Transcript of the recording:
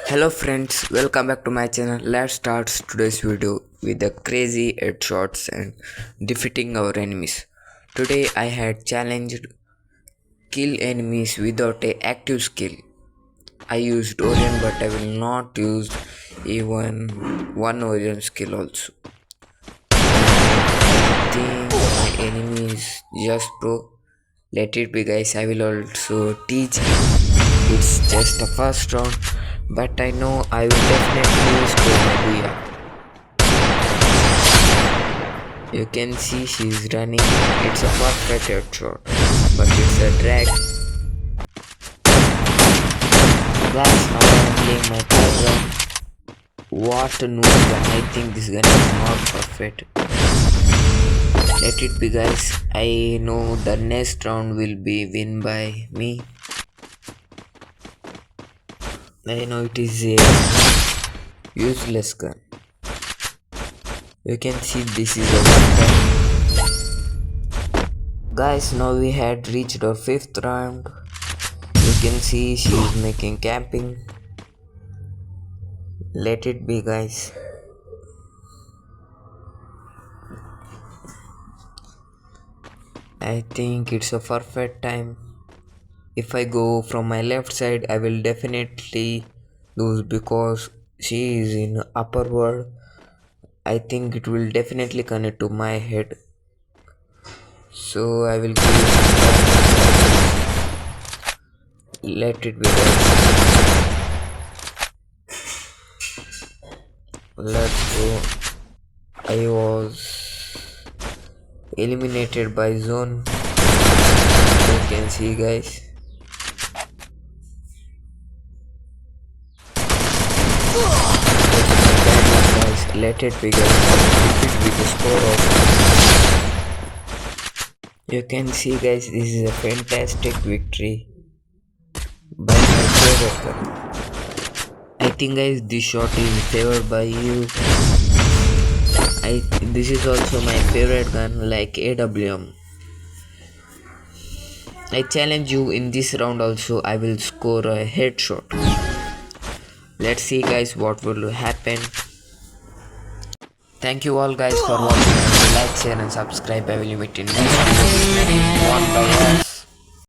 Hello friends, welcome back to my channel. Let's start today's video with the crazy headshots and defeating our enemies. Today I had challenged kill enemies without a active skill. I used Orion but I will not use even one Orion skill also. I think my enemy is just pro. Let it be guys, I will also teach him. It's just the first round, but I know I will definitely score my Booyah. You can see she's running. It's a perfect headshot, but it's a drag. Guys, now I'm playing my third round. What a noob gun. I think this gun is not perfect. Let it be guys. I know the next round will be win by me. I know it is a useless gun. You can see this is a one time. Guys, now we had reached our fifth round. You can see she is making camping. Let it be guys. I think it's a perfect time. If I go from my left side, I will definitely lose because she is in upper world. I think it will definitely connect to my head. So I will give let it be guys. Let's go. I was eliminated by zone. You can see guys. Guys, let it be guys. Defeat with the score of. You can see guys, this is a fantastic victory by my favorite gun. I think guys this shot is favored by you. This is also my favorite gun like AWM. I challenge you in this round also. I will score a headshot. Let's see guys what will happen. Thank you all guys for watching. Like, share and subscribe. I will meet in next video. One by one.